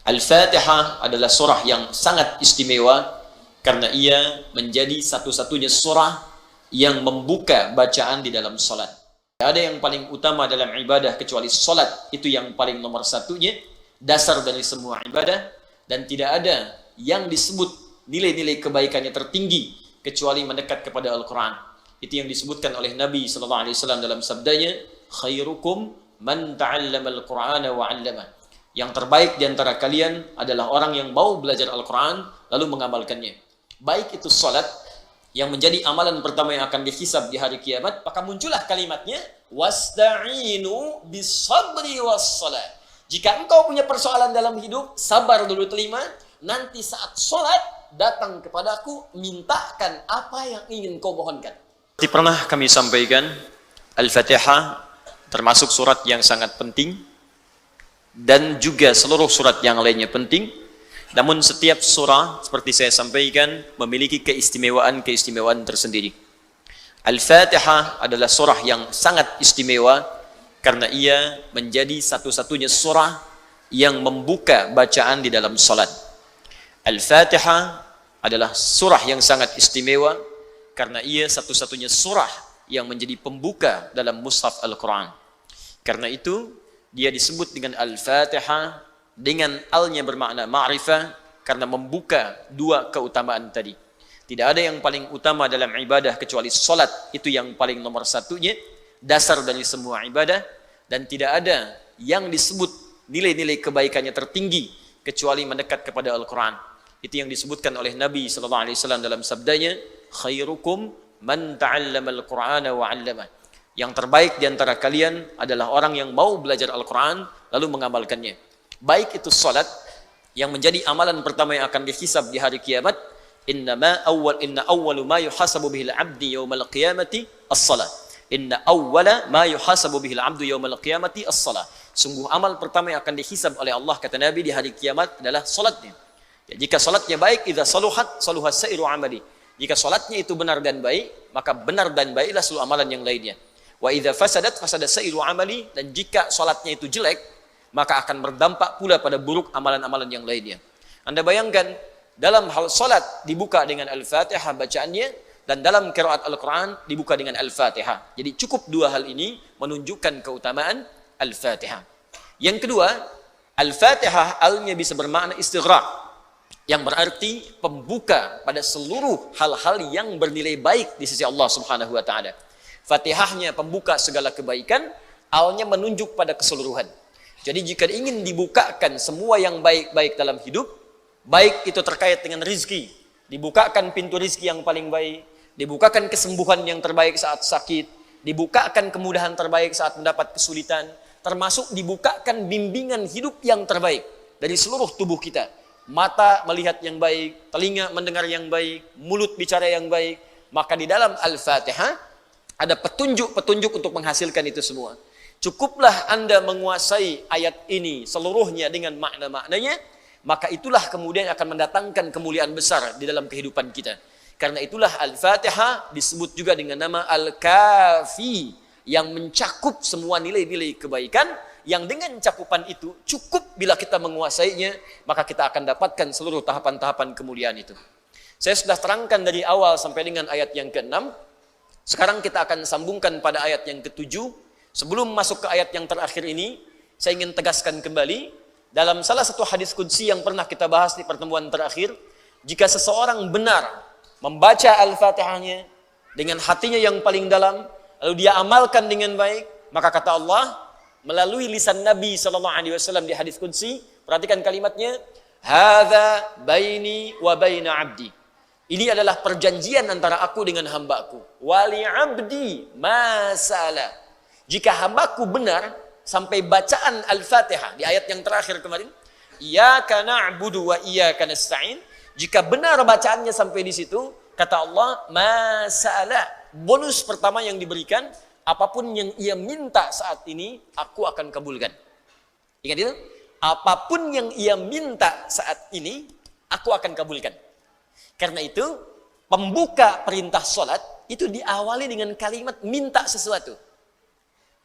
Al-Fatihah adalah surah yang sangat istimewa karena ia menjadi satu-satunya surah yang membuka bacaan di dalam salat. Tidak ada yang paling utama dalam ibadah kecuali salat, itu yang paling nomor satunya, dasar dari semua ibadah, dan tidak ada yang disebut nilai-nilai kebaikannya tertinggi kecuali mendekat kepada Al-Quran. Itu yang disebutkan oleh Nabi SAW dalam sabdanya, khairukum man ta'allama al-Qur'ana wa 'allama. Yang terbaik di antara kalian adalah orang yang mau belajar Al-Quran lalu mengamalkannya. Baik itu salat yang menjadi amalan pertama yang akan dihisab di hari kiamat, maka muncullah kalimatnya wasta'inu bis-sabri was-salat. Jika engkau punya persoalan dalam hidup, sabar dulu terima, nanti saat salat datang kepadaku, mintakan apa yang ingin kau mohonkan. Seperti pernah kami sampaikan, Al-Fatihah termasuk surat yang sangat penting, dan juga seluruh surat yang lainnya penting. Namun setiap surah, seperti saya sampaikan, memiliki keistimewaan tersendiri. Al-Fatihah adalah surah yang sangat istimewa karena ia menjadi satu-satunya surah yang membuka bacaan di dalam salat. Al-Fatihah adalah surah yang sangat istimewa karena ia satu-satunya surah yang menjadi pembuka dalam mushaf Al-Quran. Karena itu dia disebut dengan Al-Fatihah, dengan al-nya bermakna ma'rifah, karena membuka dua keutamaan tadi. Tidak ada yang paling utama dalam ibadah kecuali salat, itu yang paling nomor satunya, dasar dari semua ibadah, dan tidak ada yang disebut nilai-nilai kebaikannya tertinggi kecuali mendekat kepada Al-Quran. Itu yang disebutkan oleh Nabi SAW dalam sabdanya, khairukum man ta'allama al-Qur'ana wa 'allama. Yang terbaik di antara kalian adalah orang yang mau belajar Al-Quran lalu mengamalkannya. Baik itu salat yang menjadi amalan pertama yang akan dihisab di hari kiamat. Inna awwalu ma yuhasabu bihil abdi yawmal qiyamati as-salat. Inna awwala ma yuhasabu bihil abdu yawmal qiyamati as-salat. Sungguh amal pertama yang akan dihisab oleh Allah, kata Nabi, di hari kiamat adalah salatnya. Ya, jika salatnya baik, idza saluhat saluhat sairu amali. Jika salatnya itu benar dan baik, maka benar dan baiklah seluruh amalan yang lainnya. Wa idza fasadat fasada sairu amali, dan jika salatnya itu jelek, maka akan berdampak pula pada buruk amalan-amalan yang lainnya. Anda bayangkan, dalam hal salat dibuka dengan Al-Fatihah bacaannya, dan dalam qiraat Al-Quran dibuka dengan Al-Fatihah. Jadi cukup dua hal ini menunjukkan keutamaan Al-Fatihah. Yang kedua, Al-Fatihah al-nya bisa bermakna istighraq, yang berarti pembuka pada seluruh hal-hal yang bernilai baik di sisi Allah Subhanahu wa taala. Fatihahnya pembuka segala kebaikan, al-nya menunjuk pada keseluruhan. Jadi jika ingin dibukakan semua yang baik-baik dalam hidup, baik itu terkait dengan rizki, dibukakan pintu rizki yang paling baik, dibukakan kesembuhan yang terbaik saat sakit, dibukakan kemudahan terbaik saat mendapat kesulitan, termasuk dibukakan bimbingan hidup yang terbaik dari seluruh tubuh kita. Mata melihat yang baik, telinga mendengar yang baik, mulut bicara yang baik. Maka di dalam Al-Fatihah ada petunjuk-petunjuk untuk menghasilkan itu semua. Cukuplah Anda menguasai ayat ini seluruhnya dengan makna-maknanya, maka itulah kemudian akan mendatangkan kemuliaan besar di dalam kehidupan kita. Karena itulah Al-Fatihah disebut juga dengan nama Al-Kafi, yang mencakup semua nilai-nilai kebaikan, yang dengan cakupan itu cukup bila kita menguasainya, maka kita akan dapatkan seluruh tahapan-tahapan kemuliaan itu. Saya sudah terangkan dari awal sampai dengan ayat yang ke-6. Sekarang kita akan sambungkan pada ayat yang ke-7. Sebelum masuk ke ayat yang terakhir ini, saya ingin tegaskan kembali, dalam salah satu hadis qudsi yang pernah kita bahas di pertemuan terakhir, jika seseorang benar membaca Al-Fatihahnya dengan hatinya yang paling dalam, lalu dia amalkan dengan baik, maka kata Allah, melalui lisan Nabi SAW di hadis qudsi, perhatikan kalimatnya, hadza baini wa baina abdi. Ini adalah perjanjian antara aku dengan hambaku. Wali abdi masala. Jika hambaku benar sampai bacaan Al-Fatihah di ayat yang terakhir kemarin, iyyaka na'budu wa iyyaka nasta'in. Jika benar bacaannya sampai di situ, kata Allah, masala. Bonus pertama yang diberikan, apapun yang ia minta saat ini, aku akan kabulkan. Ingat itu? Apapun yang ia minta saat ini, aku akan kabulkan. Karena itu, pembuka perintah sholat itu diawali dengan kalimat minta sesuatu.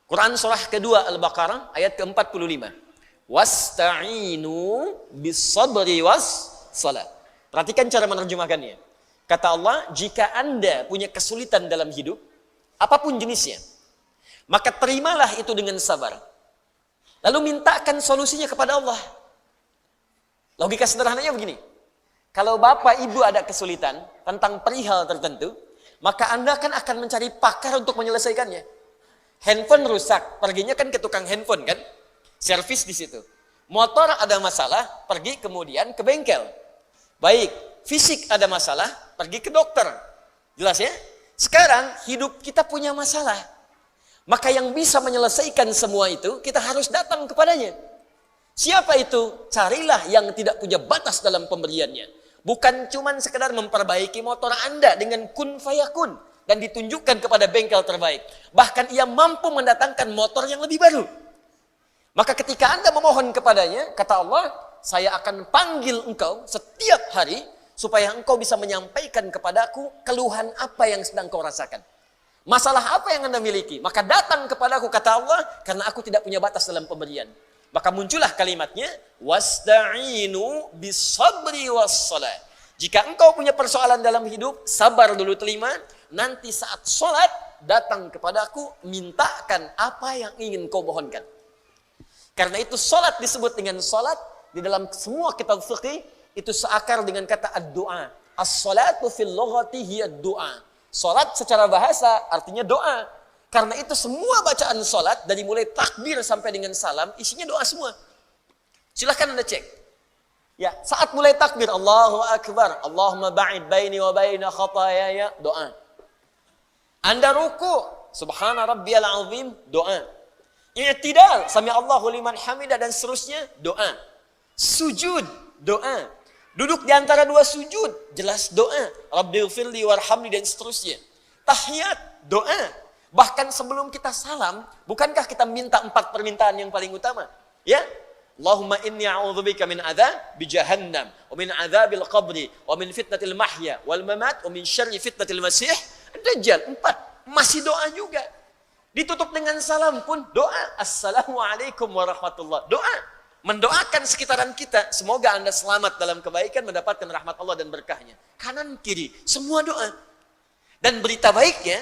Quran surah kedua Al-Baqarah ayat ke-45. Wasta'inu bis-sabri was-salat. Perhatikan cara menerjemahkannya. Kata Allah, jika Anda punya kesulitan dalam hidup, apapun jenisnya, maka terimalah itu dengan sabar. Lalu mintakan solusinya kepada Allah. Logika sederhananya begini. Kalau bapak ibu ada kesulitan tentang perihal tertentu, maka Anda akan mencari pakar untuk menyelesaikannya. Handphone rusak, perginya kan ke tukang handphone kan? Servis di situ. Motor ada masalah, pergi kemudian ke bengkel. Baik, fisik ada masalah, pergi ke dokter. Jelas ya? Sekarang hidup kita punya masalah. Maka yang bisa menyelesaikan semua itu, kita harus datang kepadanya. Siapa itu? Carilah yang tidak punya batas dalam pemberiannya. Bukan cuma sekedar memperbaiki motor Anda dengan kun fayakun dan ditunjukkan kepada bengkel terbaik. Bahkan ia mampu mendatangkan motor yang lebih baru. Maka ketika Anda memohon kepadanya, kata Allah, saya akan panggil engkau setiap hari supaya engkau bisa menyampaikan kepadaku keluhan apa yang sedang kau rasakan. Masalah apa yang Anda miliki? Maka datang kepadaku, kata Allah, karena aku tidak punya batas dalam pemberian. Maka muncullah kalimatnya, wasta'inu bis-sabri was-salat. Jika engkau punya persoalan dalam hidup, sabar dulu terima, nanti saat sholat, datang kepadaku, mintakan apa yang ingin kau mohonkan. Karena itu sholat disebut dengan sholat, di dalam semua kitab fikih, itu seakar dengan kata ad-du'a. As-salatu fil lughati hiya ad-du'a. Sholat secara bahasa artinya doa. Karena itu semua bacaan sholat, dari mulai takbir sampai dengan salam, isinya doa semua. Silahkan Anda cek. Ya, saat mulai takbir, Allahu Akbar, Allahumma ba'id baini wa baina khatayaya, doa. Anda ruku, subhana rabbiyal azim, doa. I'tidal, sami Allahu liman hamidah, dan seterusnya, doa. Sujud, doa. Duduk di antara dua sujud, jelas doa. Rabbighfirli warhamni, dan seterusnya. Tahiyat, doa. Bahkan sebelum kita salam, bukankah kita minta 4 permintaan yang paling utama? Ya, Allahumma inni a'udzubika min adzabi jahannam, wa min adzabil qabri, wa min fitnatil mahya wal mamat, wa min syarri fitnatil masih dajjal. 4, masih doa juga. Ditutup dengan salam pun doa. Assalamualaikum warahmatullahi. Doa. Mendoakan sekitaran kita. Semoga Anda selamat dalam kebaikan, mendapatkan rahmat Allah dan berkahnya. Kanan, kiri. Semua doa. Dan berita baiknya,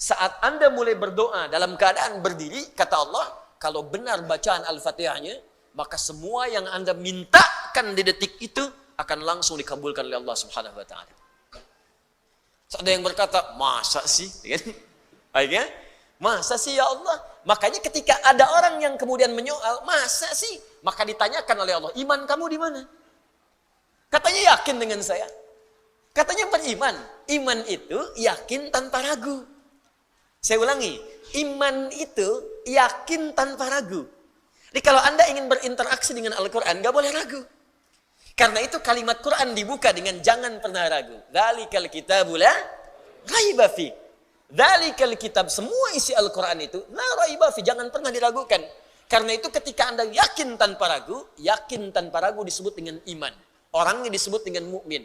saat Anda mulai berdoa dalam keadaan berdiri, kata Allah, kalau benar bacaan Al-Fatihahnya, maka semua yang Anda mintakan di detik itu akan langsung dikabulkan oleh Allah Subhanahu wa Ta'ala. Ada yang berkata, masa sih? Baiknya, masa sih ya Allah? Makanya ketika ada orang yang kemudian menyoal, masa sih? Maka ditanyakan oleh Allah, iman kamu di mana? Katanya yakin dengan saya. Katanya beriman. Iman itu yakin tanpa ragu. Saya ulangi, iman itu yakin tanpa ragu. Jadi kalau Anda ingin berinteraksi dengan Al-Quran, gak boleh ragu. Karena itu kalimat Quran dibuka dengan jangan pernah ragu. Dzalikal kitabu la raiba fi. Dzalikal kitab, semua isi Al-Quran itu la raiba fi, jangan pernah diragukan. Karena itu ketika Anda yakin tanpa ragu disebut dengan iman. Orangnya disebut dengan mukmin.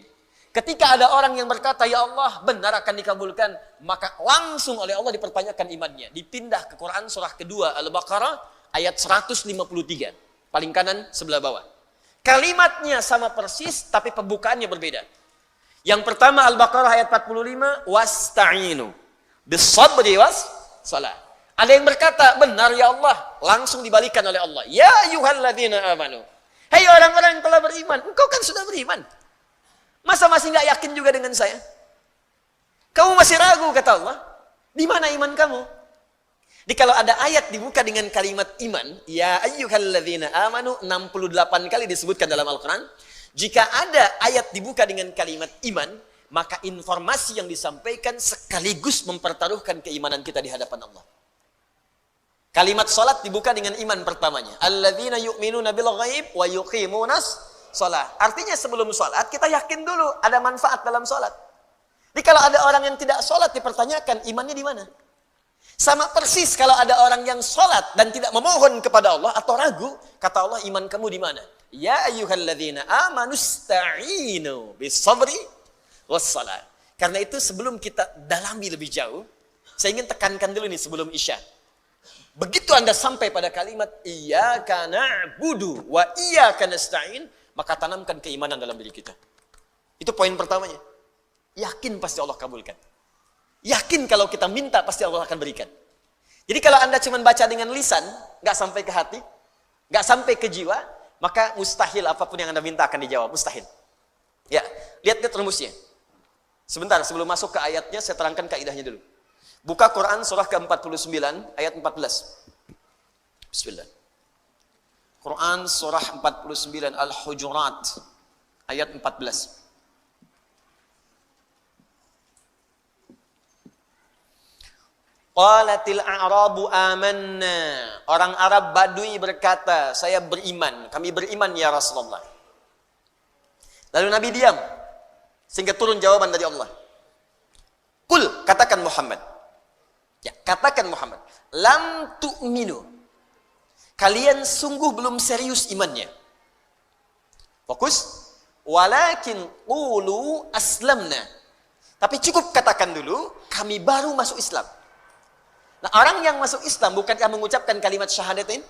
Ketika ada orang yang berkata, ya Allah, benar akan dikabulkan, maka langsung oleh Allah dipertanyakan imannya. Dipindah ke Quran surah kedua Al-Baqarah ayat 153. Paling kanan sebelah bawah. Kalimatnya sama persis, tapi pembukaannya berbeda. Yang pertama Al-Baqarah ayat 45, wasta'inu bis-sabri was-salat. Ada yang berkata, benar ya Allah, langsung dibalikan oleh Allah. Ya ayyuhalladzina amanu. Hei orang-orang yang telah beriman, engkau kan sudah beriman. Masa masih nggak yakin juga dengan saya? Kamu masih ragu, kata Allah. Di mana iman kamu? Jadi kalau ada ayat dibuka dengan kalimat iman, ya ayyuhalladzina amanu, 68 kali disebutkan dalam Al-Quran. Jika ada ayat dibuka dengan kalimat iman, maka informasi yang disampaikan sekaligus mempertaruhkan keimanan kita di hadapan Allah. Kalimat salat dibuka dengan iman pertamanya. Alladzina yu'minuna bil ghaib wa yuqimunas salat. Artinya sebelum salat kita yakin dulu ada manfaat dalam salat. Jadi kalau ada orang yang tidak salat dipertanyakan imannya di mana? Sama persis kalau ada orang yang salat dan tidak memohon kepada Allah atau ragu, kata Allah, iman kamu di mana? Ya ayyuhalladzina amanu sta'inu bis-sabri was-salat. Karena itu sebelum kita dalami lebih jauh, saya ingin tekankan dulu nih sebelum Isya. Begitu Anda sampai pada kalimat iyyaka na'budu wa iyyaka nasta'in, maka tanamkan keimanan dalam diri kita. Itu poin pertamanya. Yakin pasti Allah kabulkan. Yakin kalau kita minta pasti Allah akan berikan. Jadi kalau Anda cuma baca dengan lisan, nggak sampai ke hati, nggak sampai ke jiwa, maka mustahil apapun yang Anda minta akan dijawab. Mustahil. Ya, lihat rumusnya. Sebentar, sebelum masuk ke ayatnya, saya terangkan kaidahnya dulu. Buka Quran surah ke-49 ayat 14. Bismillah. Quran surah 49 Al-Hujurat ayat 14. Qalatil a'rabu amanna. Orang Arab Badui berkata, saya beriman, kami beriman ya Rasulullah. Lalu Nabi diam sehingga turun jawaban dari Allah. Qul, katakan Muhammad. Ya, katakan Muhammad, lam tu'minu. Kalian sungguh belum serius imannya. Fokus. Walakin qulu aslamna. Tapi cukup katakan dulu, kami baru masuk Islam. Nah, orang yang masuk Islam bukankah mengucapkan kalimat syahadatain?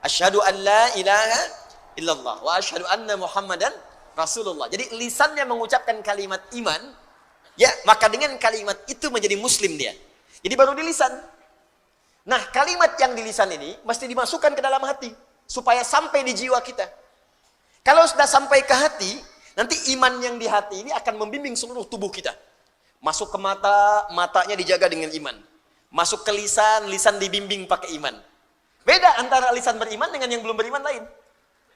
Asyhadu an la ilaha illallah wa asyhadu anna Muhammadan Rasulullah. Jadi lisannya mengucapkan kalimat iman, ya, maka dengan kalimat itu menjadi muslim dia. Jadi baru di lisan. Nah, kalimat yang di lisan ini mesti dimasukkan ke dalam hati supaya sampai di jiwa kita. Kalau sudah sampai ke hati, nanti iman yang di hati ini akan membimbing seluruh tubuh kita. Masuk ke mata, matanya dijaga dengan iman. Masuk ke lisan, lisan dibimbing pakai iman. Beda antara lisan beriman dengan yang belum beriman lain.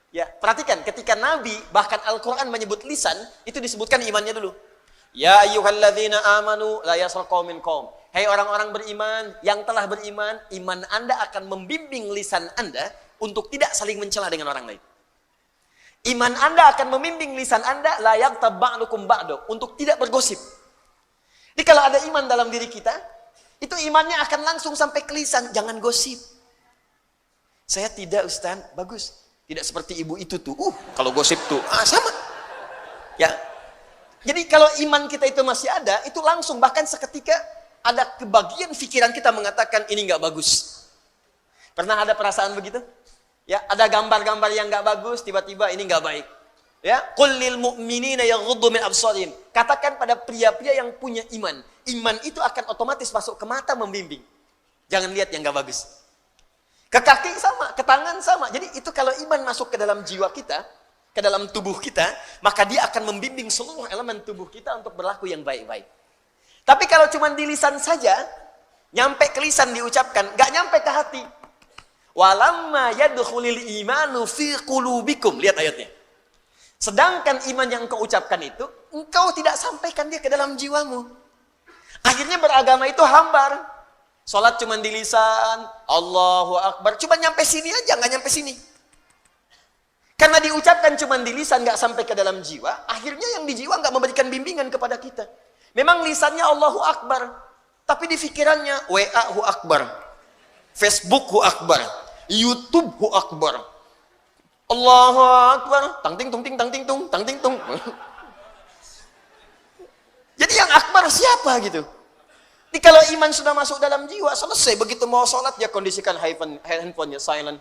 Ya, perhatikan ketika Nabi bahkan Al-Qur'an menyebut lisan, itu disebutkan imannya dulu. Ya ayyuhalladzina amanu la yaskhar qaumin qaum. Hai orang-orang beriman yang telah beriman, iman Anda akan membimbing lisan Anda untuk tidak saling mencela dengan orang lain. Iman Anda akan membimbing lisan Anda la yaghtab ba'dukum ba'du, untuk tidak bergosip. Jadi kalau ada iman dalam diri kita, itu imannya akan langsung sampai ke lisan, jangan gosip. Saya tidak, Ustaz, bagus. Tidak seperti ibu itu tuh. Kalau gosip tuh, sama. Ya. Jadi kalau iman kita itu masih ada, itu langsung bahkan seketika ada kebagian pikiran kita mengatakan ini nggak bagus. Pernah ada perasaan begitu? Ya, ada gambar-gambar yang nggak bagus, tiba-tiba ini nggak baik. Ya, qul lil mu'minina yaghuddu min absarihim. Katakan pada pria-pria yang punya iman, iman itu akan otomatis masuk ke mata membimbing. Jangan lihat yang nggak bagus. Ke kaki sama, ke tangan sama. Jadi itu kalau iman masuk ke dalam jiwa kita, ke dalam tubuh kita, maka dia akan membimbing seluruh elemen tubuh kita untuk berlaku yang baik-baik. Tapi kalau cuma di lisan saja, nyampe ke lisan diucapkan, nggak nyampe ke hati. Walamma yadkhulul imanu fi qulubikum. Lihat ayatnya. Sedangkan iman yang engkau ucapkan itu, engkau tidak sampaikan dia ke dalam jiwamu. Akhirnya beragama itu hambar. Salat cuma di lisan, Allahu Akbar, cuma nyampe sini aja, nggak nyampe sini. Karena diucapkan cuma di lisan, nggak sampai ke dalam jiwa, akhirnya yang di jiwa nggak memberikan bimbingan kepada kita. Memang lisannya Allahu Akbar, tapi di pikirannya WA hu Akbar, Facebook hu Akbar, YouTube hu Akbar, Allahu Akbar, tang ting tung ting tang ting tung tang ting tung. Jadi yang Akbar siapa gitu? Jadi kalau iman sudah masuk dalam jiwa, selesai. Begitu mau sholat, dia kondisikan handphonenya silent.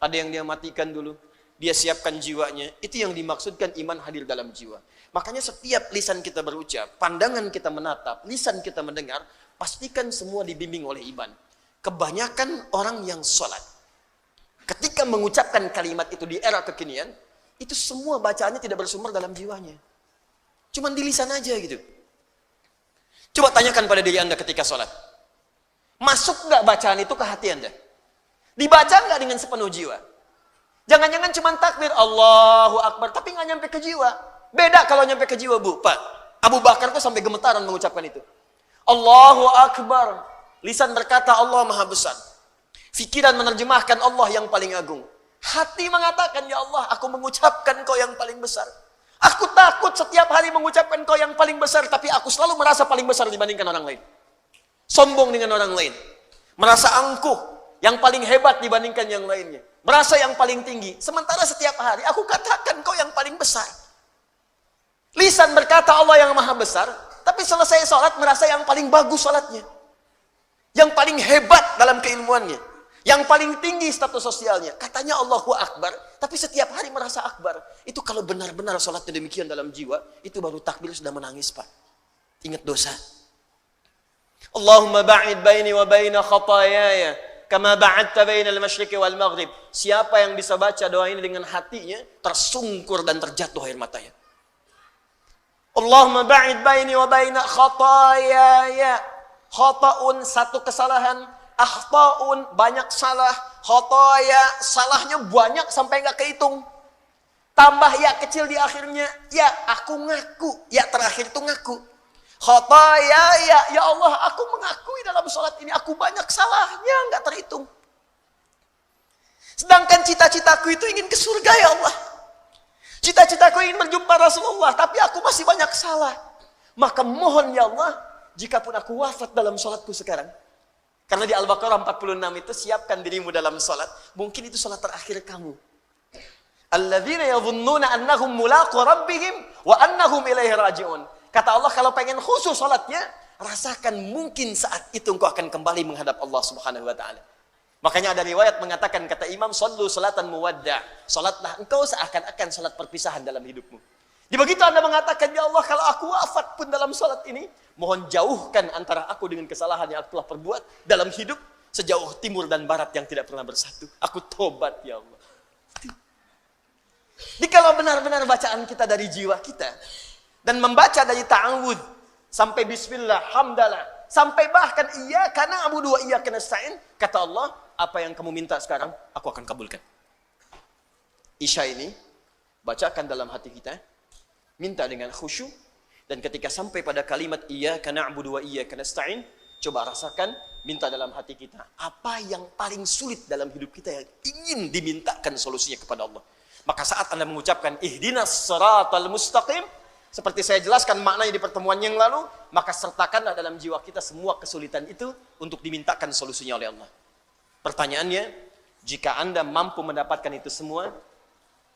Ada yang dia matikan dulu. Dia siapkan jiwanya. Itu yang dimaksudkan iman hadir dalam jiwa. Makanya setiap lisan kita berucap, pandangan kita menatap, lisan kita mendengar, pastikan semua dibimbing oleh iman. Kebanyakan orang yang sholat, ketika mengucapkan kalimat itu di era kekinian, itu semua bacaannya tidak bersumber dalam jiwanya. Cuman di lisan aja gitu. Coba tanyakan pada diri Anda ketika sholat. Masuk nggak bacaan itu ke hati Anda? Dibaca nggak dengan sepenuh jiwa? Jangan-jangan cuma takbir Allahu Akbar, tapi nggak nyampe ke jiwa. Beda kalau nyampe ke jiwa, Bu. Pak, Abu Bakar tuh sampai gemetaran mengucapkan itu. Allahu Akbar. Lisan berkata Allah Maha Besar. Pikiran menerjemahkan Allah yang paling agung. Hati mengatakan, ya Allah, aku mengucapkan Kau yang paling besar. Aku takut setiap hari mengucapkan Kau yang paling besar, tapi aku selalu merasa paling besar dibandingkan orang lain. Sombong dengan orang lain. Merasa angkuh, yang paling hebat dibandingkan yang lainnya. Merasa yang paling tinggi. Sementara setiap hari aku katakan Kau yang paling besar. Lisan berkata Allah yang Maha Besar, tapi selesai sholat merasa yang paling bagus sholatnya. Yang paling hebat dalam keilmuannya. Yang paling tinggi status sosialnya. Katanya Allahu Akbar, tapi setiap hari merasa akbar. Itu kalau benar-benar sholatnya demikian dalam jiwa, itu baru takbir sudah menangis, Pak. Ingat dosa. Allahumma ba'id baini wa baina khatayaya kama ba'adta bainal masyriqi wal maghrib. Siapa yang bisa baca doa ini dengan hatinya, tersungkur dan terjatuh air matanya. Allahumma ba'id baini wa baina khatayaya. Khata'un satu kesalahan, akhta'un banyak salah, khataya salahnya banyak sampai nggak kehitung. Tambah ya kecil di akhirnya, ya aku ngaku, ya terakhir itu ngaku. Khataya ya Allah, aku mengakui dalam sholat ini aku banyak salahnya nggak terhitung. Sedangkan cita-citaku itu ingin ke surga ya Allah. Cita-citaku ingin berjumpa Rasulullah, tapi aku masih banyak salah. Maka mohon ya Allah, jikapun aku wafat dalam sholatku sekarang, karena di Al-Baqarah 46 itu siapkan dirimu dalam sholat, mungkin itu sholat terakhir kamu. Alladzina yadhunnuna annahum mulaqu rabbihim wa annahum ilaihi raji'un. Kata Allah, kalau pengen khusus sholatnya, rasakan mungkin saat itu engkau akan kembali menghadap Allah Subhanahu wa ta'ala. Makanya ada riwayat mengatakan, kata Imam, sallu salatan muwadda'. Salatlah engkau seakan-akan salat perpisahan dalam hidupmu. Di begitu Anda mengatakan, ya Allah, kalau aku wafat pun dalam salat ini, mohon jauhkan antara aku dengan kesalahan yang aku telah perbuat dalam hidup, sejauh timur dan barat yang tidak pernah bersatu. Aku tobat ya Allah. Jadi kalau benar-benar bacaan kita dari jiwa kita, dan membaca dari ta'awud sampai bismillah, hamdalah, sampai bahkan iyyaka na'budu wa iyyaka nasta'in, kata Allah, apa yang kamu minta sekarang aku akan kabulkan. Isya ini bacakan dalam hati kita, minta dengan khusyuk, dan ketika sampai pada kalimat iyyaka na'budu wa iyyaka nasta'in, coba rasakan, minta dalam hati kita apa yang paling sulit dalam hidup kita yang ingin dimintakan solusinya kepada Allah. Maka saat Anda mengucapkan ihdinas siratal mustaqim, seperti saya jelaskan maknanya di pertemuan yang lalu, maka sertakanlah dalam jiwa kita semua kesulitan itu untuk dimintakan solusinya oleh Allah. Pertanyaannya, jika Anda mampu mendapatkan itu semua,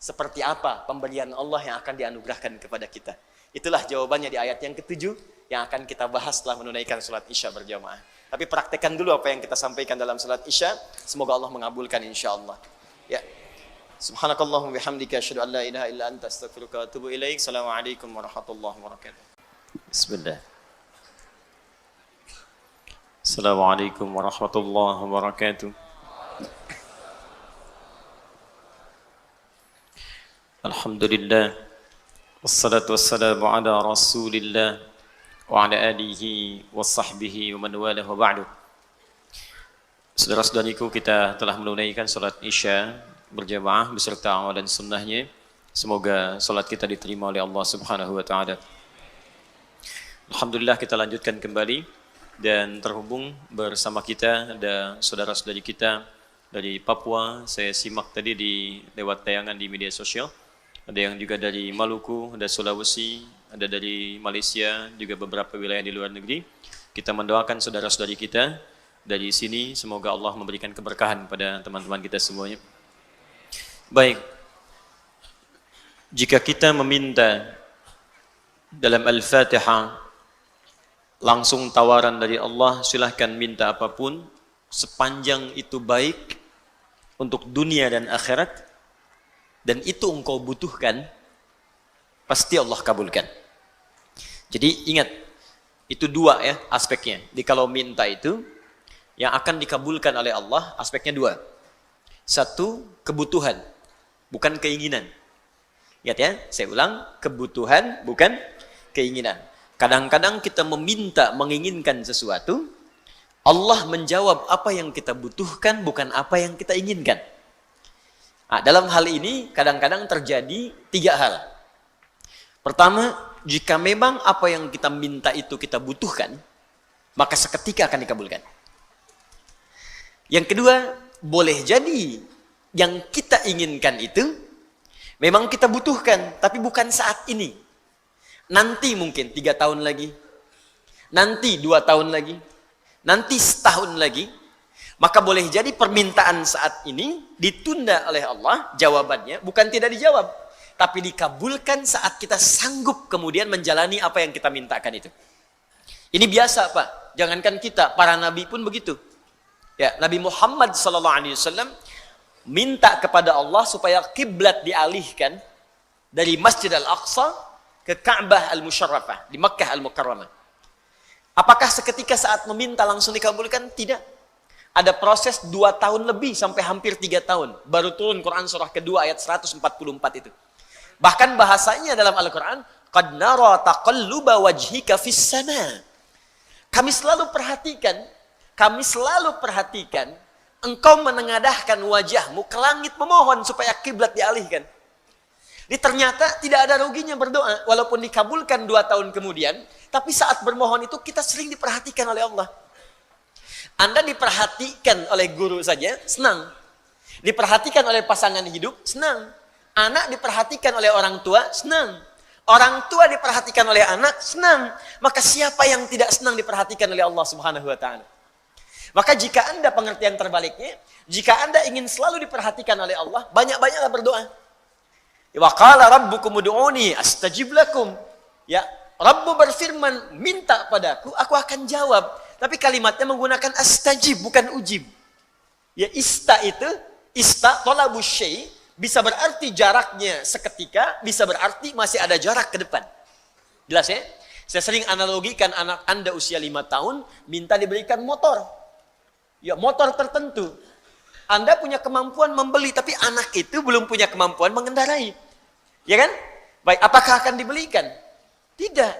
seperti apa pemberian Allah yang akan dianugerahkan kepada kita? Itulah jawabannya di ayat yang ke-7 yang akan kita bahas setelah menunaikan salat Isya berjamaah. Tapi praktekkan dulu apa yang kita sampaikan dalam salat Isya, semoga Allah mengabulkan insyaallah. Ya. Subhanakallahumma bihamdika asyhadu an la ilaha illa anta astaghfiruka wa atubu ilaik. Assalamualaikum warahmatullahi wabarakatuh. Bismillah. Assalamualaikum warahmatullahi wabarakatuh. Alhamdulillah. Wassalatu wassalamu ala Rasulillah wa ala alihi wa sahbihi wa man walah wa ba'du. Saudara-saudariku, kita telah menunaikan salat Isya berjamaah beserta amal dan sunnahnya. Semoga salat kita diterima oleh Allah Subhanahu wa ta'ala. Alhamdulillah, kita lanjutkan kembali dan terhubung bersama kita ada saudara-saudari kita dari Papua. Saya simak tadi lewat tayangan di media sosial. Ada yang juga dari Maluku, ada Sulawesi, ada dari Malaysia, juga beberapa wilayah di luar negeri. Kita mendoakan saudara-saudari kita dari sini, semoga Allah memberikan keberkahan pada teman-teman kita semuanya. Baik, jika kita meminta dalam Al-Fatihah langsung tawaran dari Allah, silahkan minta apapun sepanjang itu baik untuk dunia dan akhirat, dan itu engkau butuhkan, pasti Allah kabulkan. Jadi ingat, itu dua ya aspeknya. Jadi kalau minta itu yang akan dikabulkan oleh Allah, aspeknya dua. Satu, kebutuhan, bukan keinginan. Ingat ya, saya ulang, kebutuhan bukan keinginan. Kadang-kadang kita meminta, menginginkan sesuatu, Allah menjawab apa yang kita butuhkan, bukan apa yang kita inginkan. Nah, dalam hal ini kadang-kadang terjadi tiga hal. Pertama, jika memang apa yang kita minta itu kita butuhkan, maka seketika akan dikabulkan. Yang kedua, boleh jadi yang kita inginkan itu memang kita butuhkan, tapi bukan saat ini. Nanti mungkin 3 tahun lagi, nanti 2 tahun lagi, nanti setahun lagi. Maka boleh jadi permintaan saat ini ditunda oleh Allah, jawabannya bukan tidak dijawab, tapi dikabulkan saat kita sanggup kemudian menjalani apa yang kita mintakan itu. Ini biasa Pak, jangankan kita, para nabi pun begitu. Ya, Nabi Muhammad SAW minta kepada Allah supaya kiblat dialihkan dari Masjid Al-Aqsa ke Ka'bah Al-Musharrafah di Makkah Al-Mukarramah. Apakah seketika saat meminta langsung dikabulkan? Tidak. Ada proses 2 tahun lebih sampai hampir 3 tahun. Baru turun Quran surah kedua ayat 144 itu. Bahkan bahasanya dalam Al-Quran, Qad nara taqalluba wajhika fis sama. Kami selalu perhatikan, engkau menengadahkan wajahmu ke langit memohon supaya kiblat dialihkan. Ini ternyata tidak ada ruginya berdoa, walaupun dikabulkan 2 tahun kemudian, tapi saat bermohon itu kita sering diperhatikan oleh Allah. Anda diperhatikan oleh guru saja, senang. Diperhatikan oleh pasangan hidup, senang. Anak diperhatikan oleh orang tua, senang. Orang tua diperhatikan oleh anak, senang. Maka siapa yang tidak senang diperhatikan oleh Allah Subhanahu wa Ta'ala? Maka jika Anda pengertian terbaliknya, jika Anda ingin selalu diperhatikan oleh Allah, banyak-banyaklah berdoa. Wa qala rabbukum ud'uni astajib lakum. Ya, Rabbu berfirman, minta padaku, aku akan jawab. Tapi kalimatnya menggunakan astajib, bukan ujib. Ya, ista talabus syai' bisa berarti jaraknya seketika, bisa berarti masih ada jarak ke depan. Jelas ya? Saya sering analogikan anak Anda usia 5 tahun, minta diberikan motor. Ya, motor tertentu. Anda punya kemampuan membeli, tapi anak itu belum punya kemampuan mengendarai. Ya kan? Baik, apakah akan dibelikan? Tidak.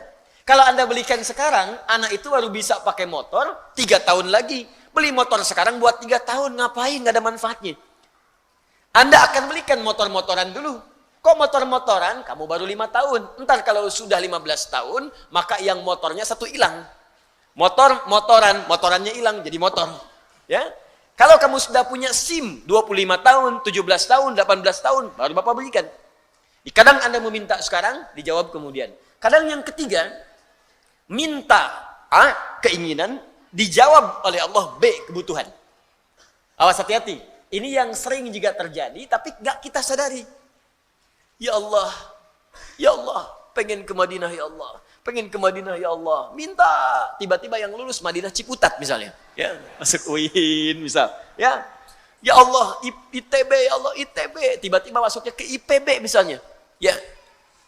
Kalau Anda belikan sekarang, anak itu baru bisa pakai motor 3 tahun lagi. Beli motor sekarang buat 3 tahun, ngapain? Nggak ada manfaatnya. Anda akan belikan motor-motoran dulu. Kok motor-motoran? Kamu baru 5 tahun. Entar kalau sudah 15 tahun, maka yang motornya satu hilang. Motorannya hilang, jadi motor. Ya, kalau kamu sudah punya SIM 25 tahun, 17 tahun, 18 tahun, baru Bapak belikan. Kadang Anda meminta sekarang, dijawab kemudian. Kadang yang ketiga, minta A, keinginan, dijawab oleh Allah B, kebutuhan. Awas hati-hati. Ini yang sering juga terjadi, tapi nggak kita sadari. Ya Allah, pengen ke Madinah ya Allah. Pengen ke Madinah ya Allah. Minta. Tiba-tiba yang lulus Madinah Ciputat misalnya. Ya, masuk UIN misal. Ya. Ya Allah, ITB ya Allah, ITB. Tiba-tiba masuknya ke IPB misalnya. Ya.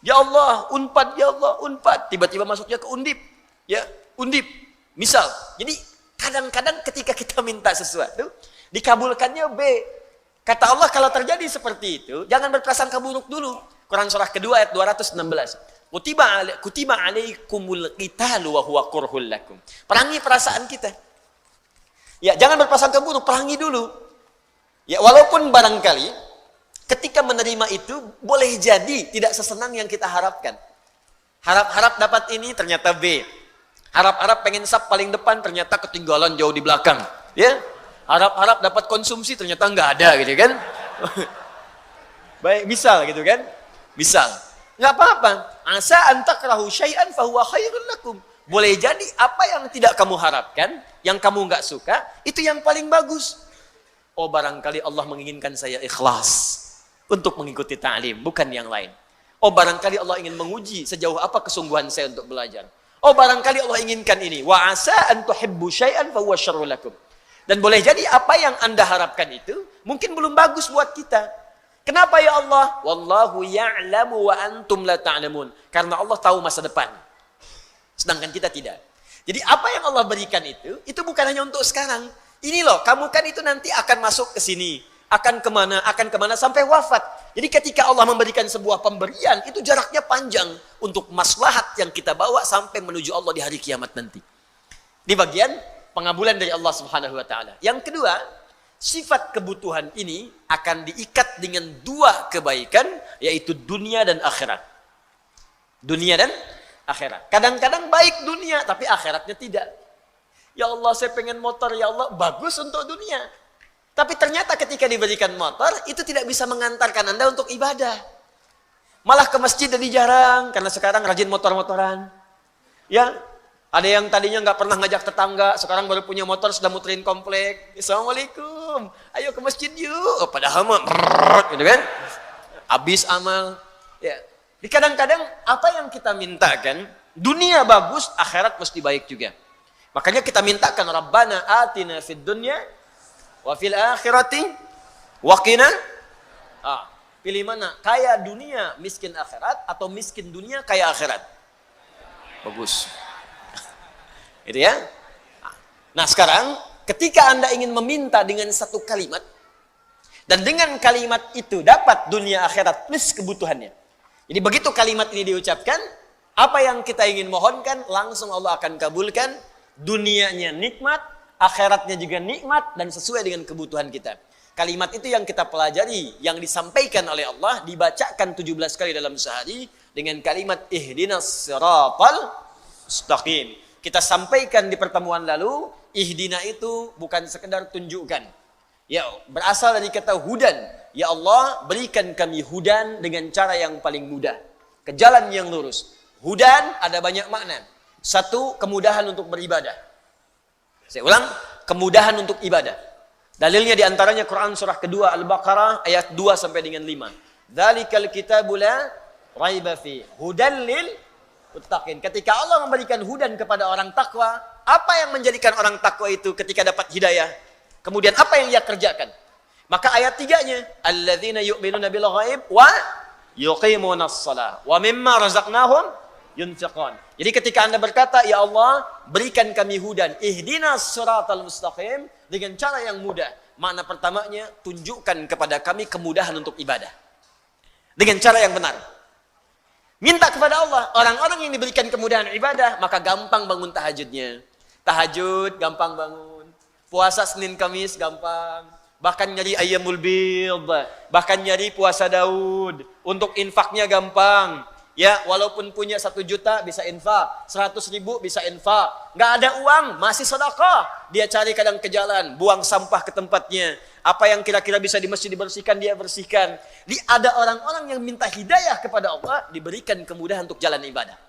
Ya Allah, Unpad ya Allah, Unpad. Tiba-tiba masuknya ke Undip. Ya, Undip. Misal. Jadi kadang-kadang ketika kita minta sesuatu, dikabulkannya B. Kata Allah kalau terjadi seperti itu, jangan berprasangka buruk dulu. Quran surah kedua ayat 216. Kutiba alaikumul qitalu wa huwa kurhul lakum. Perangi perasaan kita. Ya, jangan berprasangka buruk, perangi dulu. Ya, walaupun barangkali ketika menerima itu boleh jadi tidak sesenang yang kita harapkan. Harap-harap dapat ini ternyata B. Harap-harap pengen sub paling depan ternyata ketinggalan jauh di belakang. Ya. Harap-harap dapat konsumsi ternyata nggak ada gitu kan. Baik, misal gitu kan. Misal. Nggak apa-apa. Asa antakrahu syai'an fahuwa khairun lakum. Boleh jadi apa yang tidak kamu harapkan, yang kamu nggak suka, itu yang paling bagus. Oh, barangkali Allah menginginkan saya ikhlas untuk mengikuti ta'lim, bukan yang lain. Oh, barangkali Allah ingin menguji sejauh apa kesungguhan saya untuk belajar. Oh, barangkali Allah inginkan ini. Wa asa an tuhibbu syai'an fahuwa syarrul lakum. Dan boleh jadi apa yang Anda harapkan itu mungkin belum bagus buat kita. Kenapa ya Allah? Wallahu ya'lamu wa antum la ta'lamun. Karena Allah tahu masa depan. Sedangkan kita tidak. Jadi apa yang Allah berikan itu bukan hanya untuk sekarang. Ini loh, kamu kan itu nanti akan masuk ke sini. Akan kemana sampai wafat. Jadi ketika Allah memberikan sebuah pemberian, itu jaraknya panjang. Untuk maslahat yang kita bawa sampai menuju Allah di hari kiamat nanti. Di bagian pengabulan dari Allah Subhanahu wa Ta'ala. Yang kedua, sifat kebutuhan ini akan diikat dengan 2 kebaikan, yaitu dunia dan akhirat. Dunia dan akhirat. Kadang-kadang baik dunia, tapi akhiratnya tidak. Ya Allah, saya pengen motor, ya Allah, bagus untuk dunia. Tapi ternyata ketika diberikan motor, itu tidak bisa mengantarkan Anda untuk ibadah. Malah ke masjid jadi jarang, karena sekarang rajin motor-motoran. Ya, ada yang tadinya nggak pernah ngajak tetangga, sekarang baru punya motor, sudah muterin komplek. Assalamualaikum, ayo ke masjid yuk. Oh, padahal mah, gitu kan? Habis amal. Ya. Di kadang-kadang apa yang kita mintakan, dunia bagus, akhirat mesti baik juga. Makanya kita mintakan Rabbana atina fid dunya wa fil akhirati wa qina. Pilih mana? Kaya dunia, miskin akhirat, atau miskin dunia, kaya akhirat? Bagus. Itu ya. Nah sekarang, ketika Anda ingin meminta dengan satu kalimat, dan dengan kalimat itu dapat dunia akhirat plus kebutuhannya. Jadi begitu kalimat ini diucapkan, apa yang kita ingin mohonkan, langsung Allah akan kabulkan. Dunianya nikmat, akhiratnya juga nikmat, dan sesuai dengan kebutuhan kita. Kalimat itu yang kita pelajari, yang disampaikan oleh Allah, dibacakan 17 kali dalam sehari, dengan kalimat ihdinas siratal mustaqim. Kita sampaikan di pertemuan lalu, ihdina itu bukan sekedar tunjukkan. Ya, berasal dari kata hudan. Ya Allah, berikan kami hudan dengan cara yang paling mudah. Ke jalan yang lurus. Hudan ada banyak makna. Satu, kemudahan untuk beribadah. Saya ulang, kemudahan untuk ibadah. Dalilnya diantaranya Quran surah kedua Al-Baqarah ayat 2 sampai dengan 5. Dzalikal kitabu la raiba fi hudan lil muttaqin. Ketika Allah memberikan hudan kepada orang takwa, apa yang menjadikan orang takwa itu ketika dapat hidayah? Kemudian apa yang dia kerjakan? Maka ayat 3-nya, alladzina yu'minuna bil ghaib wa yuqimunas shalah wa mimma razaqnahum yunfiqun. Jadi ketika Anda berkata, ya Allah, berikan kami hudan, ihdinas siratal mustaqim, dengan cara yang mudah. Makna pertamanya, tunjukkan kepada kami kemudahan untuk ibadah. Dengan cara yang benar. Minta kepada Allah, orang-orang yang diberikan kemudahan ibadah, maka gampang bangun tahajudnya. Tahajud, gampang bangun. Puasa Senin Kamis, gampang. Bahkan nyari ayyamul bid, bahkan nyari puasa Daud. Untuk infaknya gampang. Ya, walaupun punya 1 juta bisa infak, 100.000 bisa infak. Nggak ada uang, masih sedekah. Dia cari kadang ke jalan, buang sampah ke tempatnya. Apa yang kira-kira bisa di masjid dibersihkan, dia bersihkan. Ada orang-orang yang minta hidayah kepada Allah, diberikan kemudahan untuk jalan ibadah.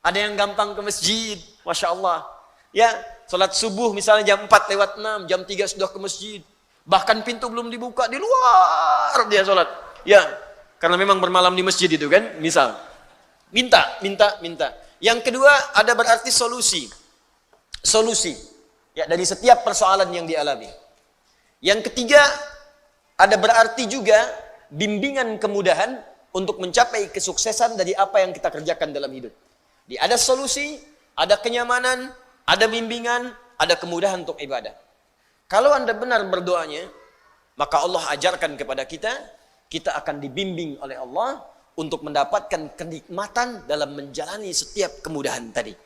Ada yang gampang ke masjid, Masya Allah. Ya, sholat subuh misalnya jam 4 lewat 6, jam 3 sudah ke masjid. Bahkan pintu belum dibuka, di luar dia sholat. Ya, karena memang bermalam di masjid itu kan, misal. Minta. Yang kedua, ada berarti solusi. Solusi. Ya, dari setiap persoalan yang dialami. Yang ketiga, ada berarti juga bimbingan kemudahan untuk mencapai kesuksesan dari apa yang kita kerjakan dalam hidup. Jadi ada solusi, ada kenyamanan, ada bimbingan, ada kemudahan untuk ibadah. Kalau Anda benar berdoanya, maka Allah ajarkan kepada kita, kita akan dibimbing oleh Allah untuk mendapatkan kenikmatan dalam menjalani setiap kemudahan tadi.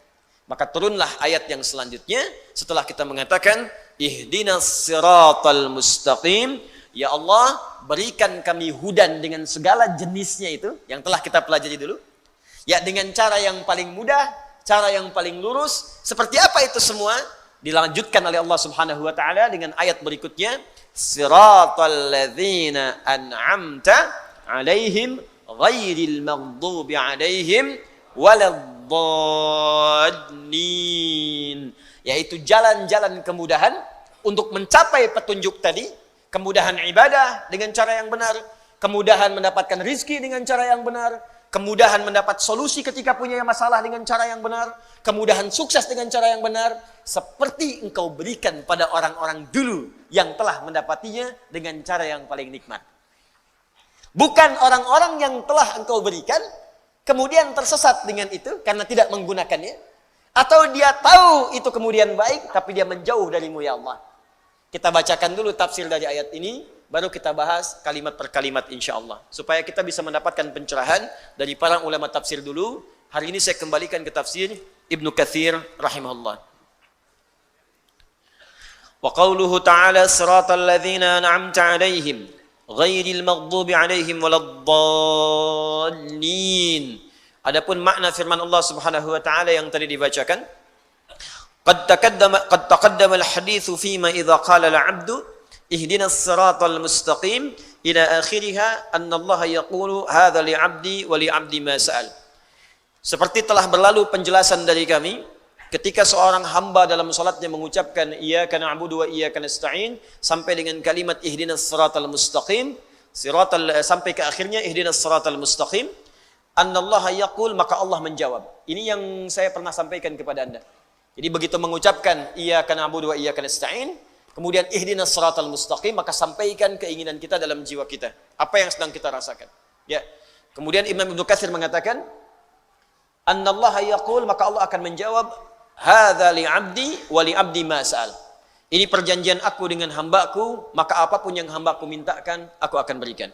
Maka turunlah ayat yang selanjutnya setelah kita mengatakan ihdinas siratal mustaqim, ya Allah berikan kami hudan dengan segala jenisnya itu yang telah kita pelajari dulu. Ya, dengan cara yang paling mudah, cara yang paling lurus. Seperti apa itu semua? Dilanjutkan oleh Allah Subhanahu wa taala dengan ayat berikutnya, siratal ladzina an'amta 'alaihim ghairil maghdubi 'alaihim waladdallin. Yaitu jalan-jalan kemudahan untuk mencapai petunjuk tadi, kemudahan ibadah dengan cara yang benar, kemudahan mendapatkan rizki dengan cara yang benar, kemudahan mendapat solusi ketika punya masalah dengan cara yang benar, kemudahan sukses dengan cara yang benar, seperti engkau berikan pada orang-orang dulu yang telah mendapatinya dengan cara yang paling nikmat. Bukan orang-orang yang telah engkau berikan, kemudian tersesat dengan itu karena tidak menggunakannya, atau dia tahu itu kemudian baik, tapi dia menjauh darimu ya Allah. Kita bacakan dulu tafsir dari ayat ini, baru kita bahas kalimat per kalimat insya Allah. Supaya kita bisa mendapatkan pencerahan dari para ulama tafsir dulu. Hari ini saya kembalikan ke tafsir Ibnu Katsir rahimahullah. Wa qawluhu ta'ala siratal ladzina an'amta 'alaihim ghairil maghdubi 'alaihim waladdallin. Adapun makna firman Allah Subhanahu wa taala yang tadi dibacakan, qad taqaddama al-haditsu fima idza qala al-'abdu ihdinas siratal mustaqim ila akhiriha anna Allah yaqulu hadza li'abdi wa li'abdi ma sa'al. Seperti telah berlalu penjelasan dari kami ketika seorang hamba dalam salatnya mengucapkan iyyaka na'budu wa iyyaka nasta'in sampai dengan kalimat ihdinas siratal mustaqim, sampai ke akhirnya ihdinas siratal mustaqim, annallaha yaqul, maka Allah menjawab. Ini yang saya pernah sampaikan kepada Anda. Jadi begitu mengucapkan iyyaka na'budu wa iyyaka nasta'in, Kemudian ihdinas siratal mustaqim, maka sampaikan keinginan kita dalam jiwa kita. Apa yang sedang kita rasakan. Ya. Kemudian Imam Ibnu Katsir mengatakan, "Annallaha yaqul," maka Allah akan menjawab, "Hadza li 'abdi wa li 'abdi ma sa'al." Ini perjanjian aku dengan hambaku, maka apapun yang hambaku mintakan, aku akan berikan.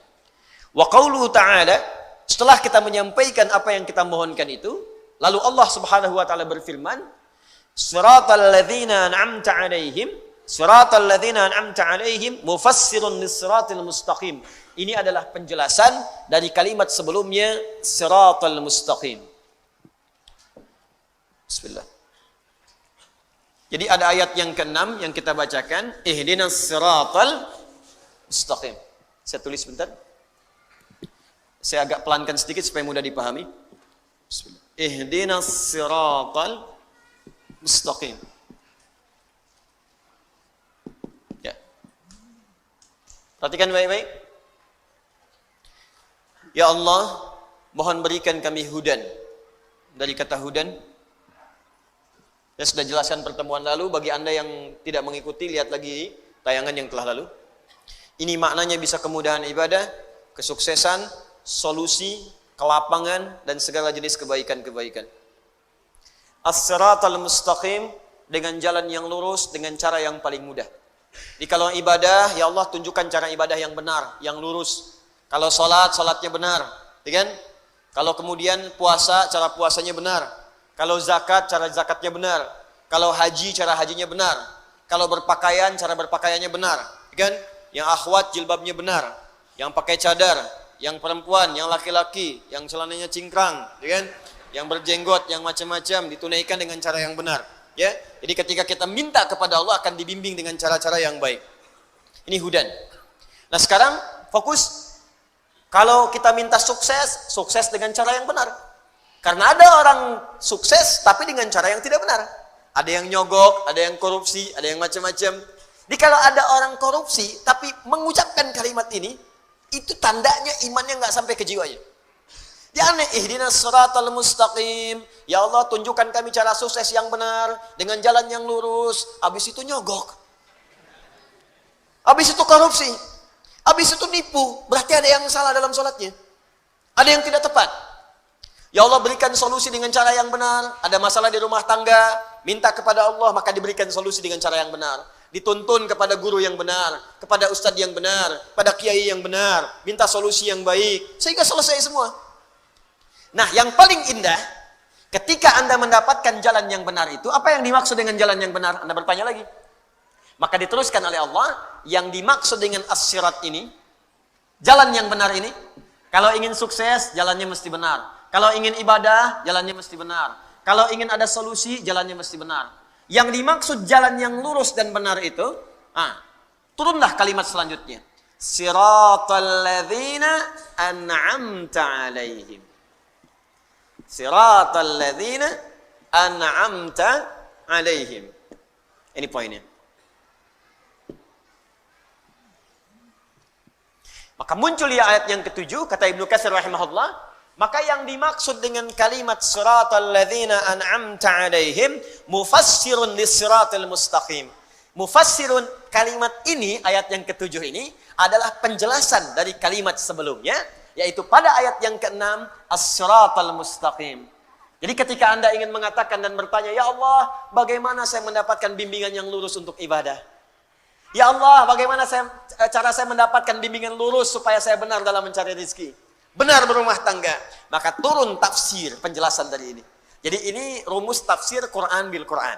Wa qauluhu ta'ala, setelah kita menyampaikan apa yang kita mohonkan itu, lalu Allah Subhanahu wa taala berfirman, "Shiratal ladzina an'amta 'alaihim, shiratal ladzina an'amta 'alaihim mufassirun lis-siratil mustaqim." Ini adalah penjelasan dari kalimat sebelumnya, siratal mustaqim. Bismillah. Jadi ada ayat yang ke-6 yang kita bacakan, ihdinas siratal mustaqim. Saya tulis bentar. Saya agak pelankan sedikit supaya mudah dipahami. Bismillah. Ihdinas siratal mustaqim. Ya. Perhatikan baik-baik. Ya Allah, mohon berikan kami hudan. Dari kata hudan, saya sudah jelaskan pertemuan lalu. Bagi Anda yang tidak mengikuti, lihat lagi tayangan yang telah lalu. Ini maknanya bisa kemudahan ibadah, kesuksesan, solusi, kelapangan, dan segala jenis kebaikan-kebaikan. As-siratal mustaqim, dengan jalan yang lurus, dengan cara yang paling mudah. Jadi kalau ibadah, ya Allah tunjukkan cara ibadah yang benar, yang lurus. Kalau sholat, sholatnya benar, ya kan? Kalau kemudian puasa, cara puasanya benar. Kalau zakat, cara zakatnya benar. Kalau haji, cara hajinya benar. Kalau berpakaian, cara berpakaiannya benar, ya kan? Yang akhwat, jilbabnya benar. Yang pakai cadar, yang perempuan, yang laki-laki, yang celananya cingkrang, ya kan? Yang berjenggot, yang macam-macam ditunaikan dengan cara yang benar, ya. Jadi ketika kita minta kepada Allah akan dibimbing dengan cara-cara yang baik. Ini hudan. Nah, sekarang fokus. Kalau kita minta sukses, sukses dengan cara yang benar. Karena ada orang sukses tapi dengan cara yang tidak benar. Ada yang nyogok, ada yang korupsi, ada yang macam-macam. Jadi kalau ada orang korupsi tapi mengucapkan kalimat ini, itu tandanya imannya nggak sampai ke jiwanya. Dia aneh, ihdinas siratal mustaqim. Ya Allah, tunjukkan kami cara sukses yang benar dengan jalan yang lurus. Habis itu nyogok. Habis itu korupsi. Habis itu nipu. Berarti ada yang salah dalam sholatnya. Ada yang tidak tepat. Ya Allah, berikan solusi dengan cara yang benar. Ada masalah di rumah tangga, minta kepada Allah, maka diberikan solusi dengan cara yang benar. Dituntun kepada guru yang benar, kepada ustadz yang benar, pada kiai yang benar, minta solusi yang baik, sehingga selesai semua. Nah, yang paling indah, ketika Anda mendapatkan jalan yang benar itu, apa yang dimaksud dengan jalan yang benar? Anda bertanya lagi. Maka diteruskan oleh Allah, yang dimaksud dengan as-sirat ini, jalan yang benar ini, kalau ingin sukses, jalannya mesti benar. Kalau ingin ibadah, jalannya mesti benar. Kalau ingin ada solusi, jalannya mesti benar. Yang dimaksud jalan yang lurus dan benar itu, turunlah kalimat selanjutnya. Siratal ladzina an'amta 'alaihim. Siratal ladzina an'amta 'alaihim. Ini poinnya. Maka muncul ya ayat yang ketujuh, kata Ibnu Katsir rahimahullah, maka yang dimaksud dengan kalimat siratal ladzina an'amta 'alaihim mufassirun lis-siratal mustaqim. Mufassirun, kalimat ini, ayat yang ketujuh ini adalah penjelasan dari kalimat sebelumnya, yaitu pada ayat yang ke-6 as-siratal mustaqim. Jadi ketika Anda ingin mengatakan dan bertanya, ya Allah, bagaimana saya mendapatkan bimbingan yang lurus untuk ibadah? Ya Allah, bagaimana cara saya mendapatkan bimbingan lurus supaya saya benar dalam mencari rezeki? Benar berumah tangga. Maka turun tafsir, penjelasan dari ini. Jadi ini rumus tafsir Quran bil Quran.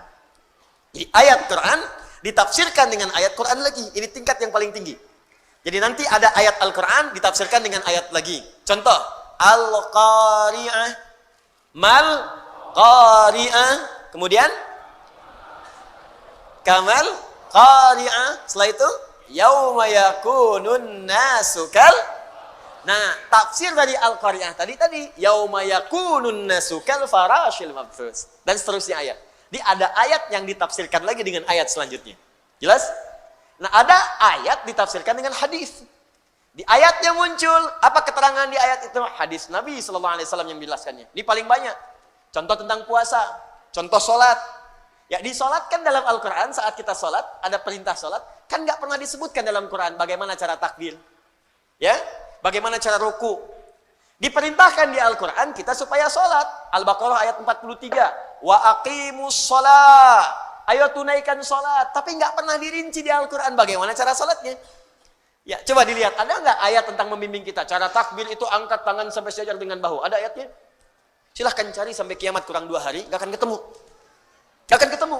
Jadi ayat Quran ditafsirkan dengan ayat Quran lagi. Ini tingkat yang paling tinggi. Jadi nanti ada ayat Al-Quran ditafsirkan dengan ayat lagi. Contoh, Al-Qari'ah, Mal Qari'ah, kemudian Kamal Qari'ah, setelah itu Yauma yakunun nasu kal. Nah, tafsir dari Al-Qari'ah tadi Yauma yakunun nasu kal farashil mabthus, dan seterusnya ayat. Jadi ada ayat yang ditafsirkan lagi dengan ayat selanjutnya. Jelas? Nah, ada ayat ditafsirkan dengan hadis. Di ayatnya muncul apa keterangan di ayat itu? Hadis Nabi SAW yang menjelaskannya. Ini paling banyak. Contoh tentang puasa, contoh sholat. Ya, disolatkan dalam Al-Quran saat kita solat, ada perintah solat, kan nggak pernah disebutkan dalam Quran bagaimana cara takbir. Ya, bagaimana cara ruku. Diperintahkan di Al-Quran kita supaya solat. Al-Baqarah ayat 43. Wa aqimus sholat. Ayo tunaikan solat. Tapi nggak pernah dirinci di Al-Quran bagaimana cara solatnya. Ya, coba dilihat. Ada nggak ayat tentang membimbing kita? Cara takbir itu angkat tangan sampai sejajar dengan bahu. Ada ayatnya? Silahkan cari sampai kiamat kurang 2 hari. Nggak akan ketemu. Nggak akan ketemu.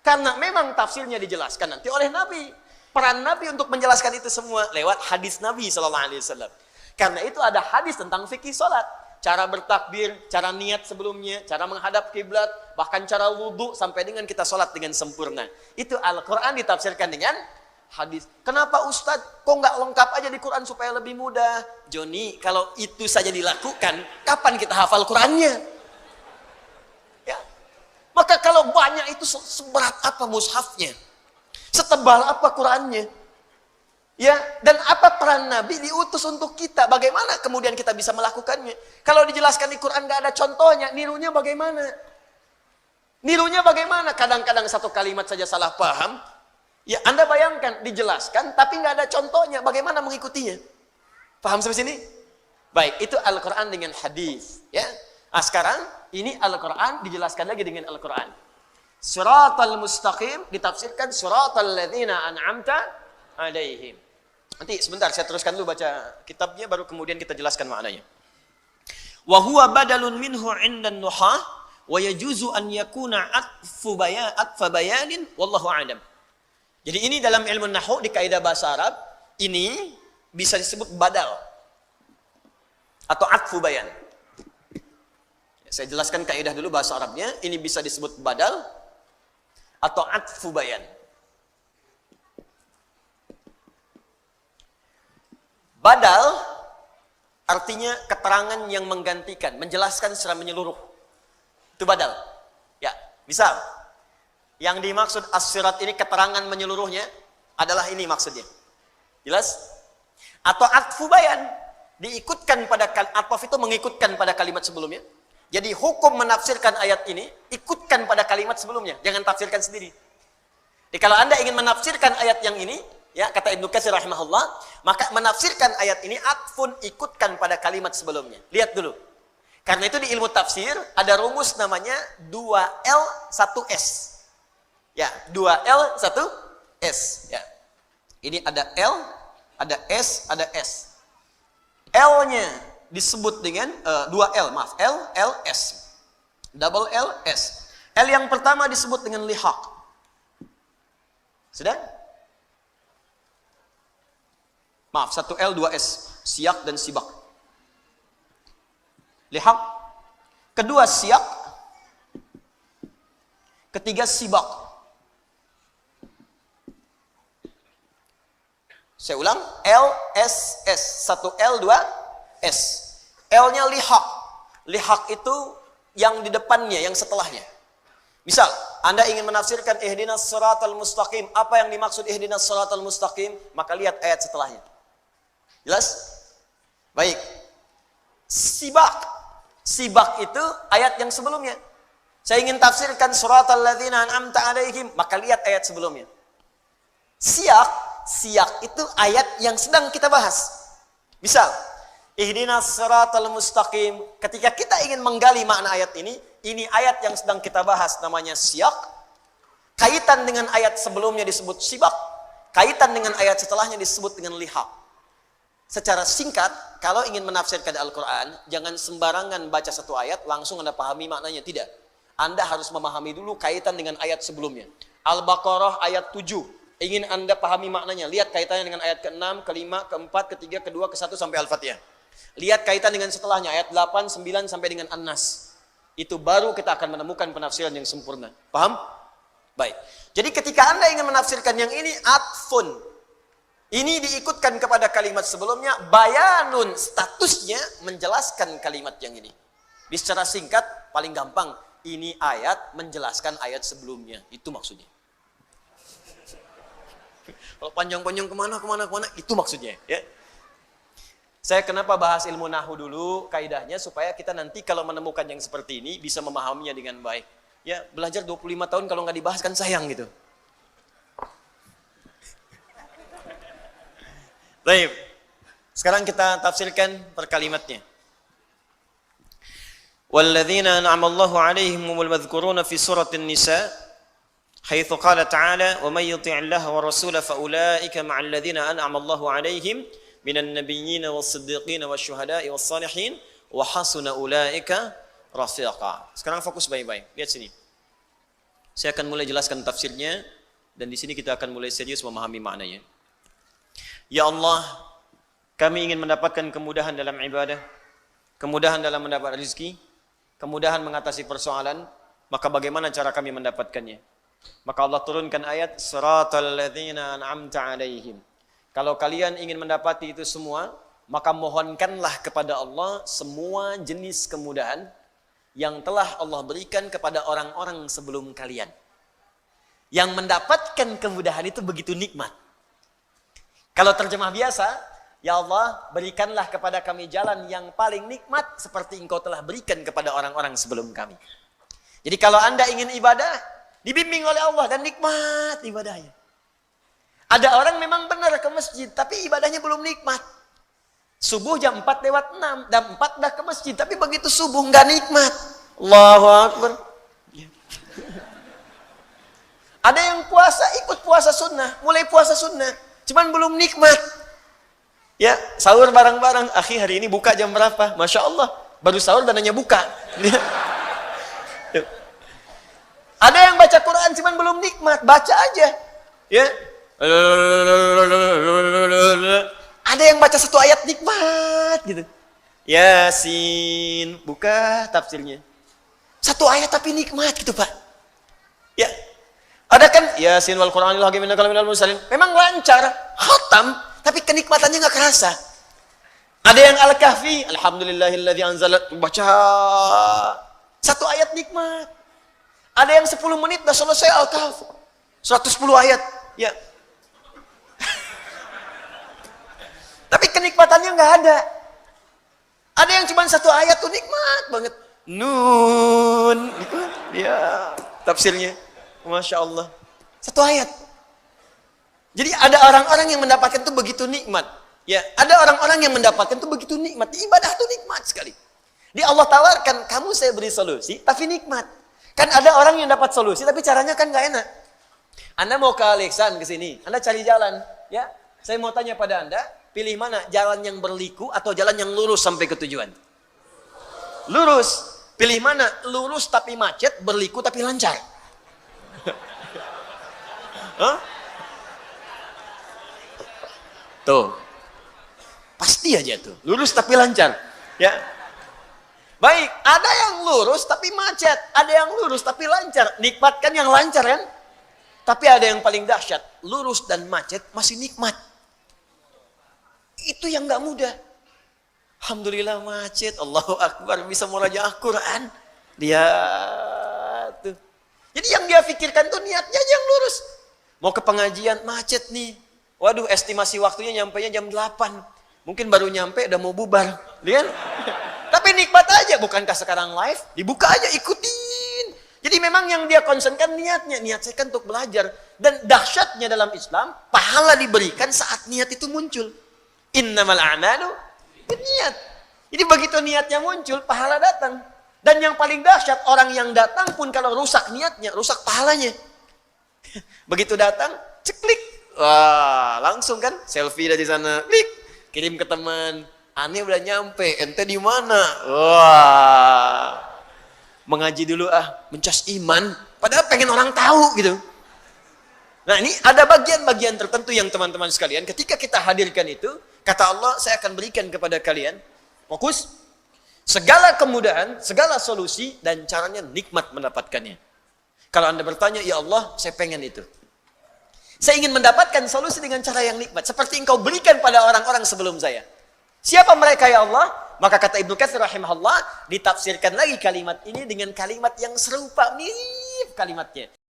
Karena memang tafsirnya dijelaskan nanti oleh Nabi. Peran Nabi untuk menjelaskan itu semua lewat hadis Nabi SAW. Karena itu ada hadis tentang fikih solat. Cara bertakbir, cara niat sebelumnya, cara menghadap kiblat, bahkan cara wudhu sampai dengan kita solat dengan sempurna. Itu Al-Quran ditafsirkan dengan hadis. Kenapa Ustadz? Kok nggak lengkap aja di Quran supaya lebih mudah? Joni, kalau itu saja dilakukan, kapan kita hafal Qurannya? Ya. Maka kalau banyak itu seberat apa mushafnya? Setebal apa Qurannya? Ya, dan apa peran Nabi diutus untuk kita? Bagaimana kemudian kita bisa melakukannya? Kalau dijelaskan di Quran nggak ada contohnya, nirunya bagaimana? Nirunya bagaimana? Kadang-kadang satu kalimat saja salah paham. Ya, Anda bayangkan dijelaskan tapi nggak ada contohnya. Bagaimana mengikutinya? Paham sampai sini? Baik, itu Al-Quran dengan hadis. Ya, sekarang ini Al-Quran dijelaskan lagi dengan Al-Quran. Suratal mustaqim ditafsirkan suratal ladzina an'amta alaihim. Nanti sebentar saya teruskan dulu baca kitabnya baru kemudian kita jelaskan maknanya. Wa huwa badalun minhu 'indan nuhah wa yajuzu an yakuna atfa bayanin wallahu a'lam. Jadi ini dalam ilmu nahwu di kaidah bahasa Arab ini bisa disebut badal atau atfu bayan. Saya jelaskan kaidah dulu bahasa Arabnya, ini bisa disebut badal atau atfu bayan. Badal artinya keterangan yang menggantikan, menjelaskan secara menyeluruh. Itu badal. Ya, misal yang dimaksud as-sirat ini keterangan menyeluruhnya adalah ini maksudnya. Jelas? Atau atfu bayan, diikutkan pada ataf itu mengikutkan pada kalimat sebelumnya. Jadi hukum menafsirkan ayat ini ikutkan pada kalimat sebelumnya, jangan tafsirkan sendiri. Jadi kalau Anda ingin menafsirkan ayat yang ini, ya kata Ibnu Katsir rahimahullah, maka menafsirkan ayat ini atfun ikutkan pada kalimat sebelumnya. Lihat dulu. Karena itu di ilmu tafsir ada rumus namanya 2L 1S. Ya, 2L 1S, ya. Ini ada L, ada S, ada S. L-nya disebut dengan 2L, maaf, L, L, S. Double L, S. L yang pertama disebut dengan lihaq. Sudah? Maaf, 1L, 2S. Siyak dan sibak. Lihaq. Kedua siyak. Ketiga sibak. Saya ulang, L, S, S. 1L, 2S. L-nya lihaq. Lihaq itu yang di depannya, yang setelahnya. Misal, Anda ingin menafsirkan ihdinas siratal mustaqim. Apa yang dimaksud ihdinas siratal mustaqim? Maka lihat ayat setelahnya. Jelas? Baik. Sibak. Sibak itu ayat yang sebelumnya. Saya ingin tafsirkan siratal ladzina an'amta alaihim. Maka lihat ayat sebelumnya. Siyak. Siyak itu ayat yang sedang kita bahas. Misal, ihdinas siratal mustaqim. Ketika kita ingin menggali makna ayat ini ayat yang sedang kita bahas namanya siyak. Kaitan dengan ayat sebelumnya disebut sibak. Kaitan dengan ayat setelahnya disebut dengan lihaq. Secara singkat, kalau ingin menafsirkan Al-Quran, jangan sembarangan baca satu ayat, langsung Anda pahami maknanya. Tidak. Anda harus memahami dulu kaitan dengan ayat sebelumnya. Al-Baqarah ayat 7. Ingin Anda pahami maknanya. Lihat kaitannya dengan ayat ke-6, ke-5, ke-4, ke-3, ke-2, ke-1 sampai Al-Fatihah. Lihat kaitan dengan setelahnya, ayat 8, 9 sampai dengan An-Nas. Itu baru kita akan menemukan penafsiran yang sempurna. Paham? Baik. Jadi ketika Anda ingin menafsirkan yang ini, atfun. Ini diikutkan kepada kalimat sebelumnya, bayanun, statusnya menjelaskan kalimat yang ini. Secara singkat, paling gampang, ini ayat menjelaskan ayat sebelumnya. Itu maksudnya. Kalau panjang-panjang kemana, itu maksudnya. Ya. Saya kenapa bahas ilmu nahu dulu, kaidahnya supaya kita nanti kalau menemukan yang seperti ini bisa memahaminya dengan baik. Ya, belajar 25 tahun kalau nggak dibahas kan sayang gitu. Baik. Sekarang kita tafsirkan per kalimatnya. Walladzina an'ama Allahu 'alaihim humul madhkuruna fi suratin Nisa, haitsu qala ta'ala, "Wa may yuti'illaha wa rasulahu fa ulaika ma'al ladzina an'ama Allahu 'alaihim minan nabiyyin was-siddiqin wasyuhada'i was-salihin wa hasuna ulaika rafiqa." Sekarang fokus baik-baik. Lihat sini. Saya akan mulai jelaskan tafsirnya dan di sini kita akan mulai serius memahami maknanya. Ya Allah, kami ingin mendapatkan kemudahan dalam ibadah, kemudahan dalam mendapat rezeki, kemudahan mengatasi persoalan, maka bagaimana cara kami mendapatkannya? Maka Allah turunkan ayat Siratal ladzina an'amta 'alaihim. Kalau kalian ingin mendapati itu semua, maka mohonkanlah kepada Allah semua jenis kemudahan yang telah Allah berikan kepada orang-orang sebelum kalian. Yang mendapatkan kemudahan itu begitu nikmat. Kalau terjemah biasa, ya Allah, berikanlah kepada kami jalan yang paling nikmat seperti Engkau telah berikan kepada orang-orang sebelum kami. Jadi kalau Anda ingin ibadah, dibimbing oleh Allah dan nikmat ibadahnya. Ada orang memang benar ke masjid, tapi ibadahnya belum nikmat. Subuh jam 4:06, jam 4 dah ke masjid, tapi begitu subuh nggak nikmat. Allahu Akbar. Ada yang puasa, ikut puasa sunnah, mulai puasa sunnah, cuman belum nikmat. Ya, sahur bareng-bareng. Akhi, hari ini buka jam berapa? Masya Allah, baru sahur dananya buka. Ada yang baca Quran cuman belum nikmat, baca aja. Ya. Ada yang baca satu ayat nikmat gitu. Yasin, buka tafsirnya. Satu ayat tapi nikmat gitu, Pak. Ya. Ada kan Yasin wal Qur'anil hakim innaka laminal mursalin. Memang lancar, khatam, tapi kenikmatannya nggak kerasa. Ada yang Al-Kahfi, alhamdulillahilladzi anzala, baca satu ayat nikmat. Ada yang 10 menit dah selesai Al-Kahfi. 110 ayat, ya. Tapi kenikmatannya nggak ada. Ada yang cuma satu ayat tuh nikmat banget. Nun, nikmat. Ya, tafsirnya. Masya Allah. Satu ayat. Jadi ada orang-orang yang mendapatkan itu begitu nikmat. Ya, ada orang-orang yang mendapatkan itu begitu nikmat. Ibadah itu nikmat sekali. Di Allah tawarkan, kamu saya beri solusi, tapi nikmat. Kan ada orang yang dapat solusi, tapi caranya kan nggak enak. Anda mau ke Alexan ke sini, Anda cari jalan. Ya, saya mau tanya pada Anda, pilih mana? Jalan yang berliku atau jalan yang lurus sampai ke tujuan? Lurus. Pilih mana? Lurus tapi macet, berliku tapi lancar. Hah? Tuh. Pasti aja tuh. Lurus tapi lancar. Ya. Baik, ada yang lurus tapi macet, ada yang lurus tapi lancar. Nikmatkan yang lancar kan? Tapi ada yang paling dahsyat, lurus dan macet masih nikmat. Itu yang nggak mudah. Alhamdulillah macet, Allahu Akbar, bisa murajaah Quran. Lihat tuh. Jadi yang dia pikirkan tuh niatnya aja yang lurus. Mau ke pengajian, macet nih. Waduh, estimasi waktunya nyampainya jam 8. Mungkin baru nyampe udah mau bubar. Lihat. Tapi nikmat aja, bukankah sekarang live? Dibuka aja, ikutin. Jadi memang yang dia concernkan niatnya. Niat saya kan untuk belajar. Dan dahsyatnya dalam Islam, pahala diberikan saat niat itu muncul. Innamal a'malu niat. Jadi begitu niatnya muncul, pahala datang. Dan yang paling dahsyat, orang yang datang pun kalau rusak niatnya, rusak pahalanya. Begitu datang, ceklik. Wah, langsung kan selfie dari sana, klik, kirim ke teman. Aneh udah nyampe, ente di mana? Wah, mengaji dulu mencas iman. Padahal pengen orang tahu gitu. Nah ini ada bagian-bagian tertentu yang teman-teman sekalian, ketika kita hadirkan itu, kata Allah, saya akan berikan kepada kalian. Fokus. Segala kemudahan, segala solusi, dan caranya nikmat mendapatkannya. Kalau Anda bertanya, ya Allah, saya pengen itu. Saya ingin mendapatkan solusi dengan cara yang nikmat. Seperti Engkau berikan pada orang-orang sebelum saya. Siapa mereka ya Allah? Maka kata Ibnu Katsir rahimahullah, ditafsirkan lagi kalimat ini dengan kalimat yang serupa, mirip kalimatnya.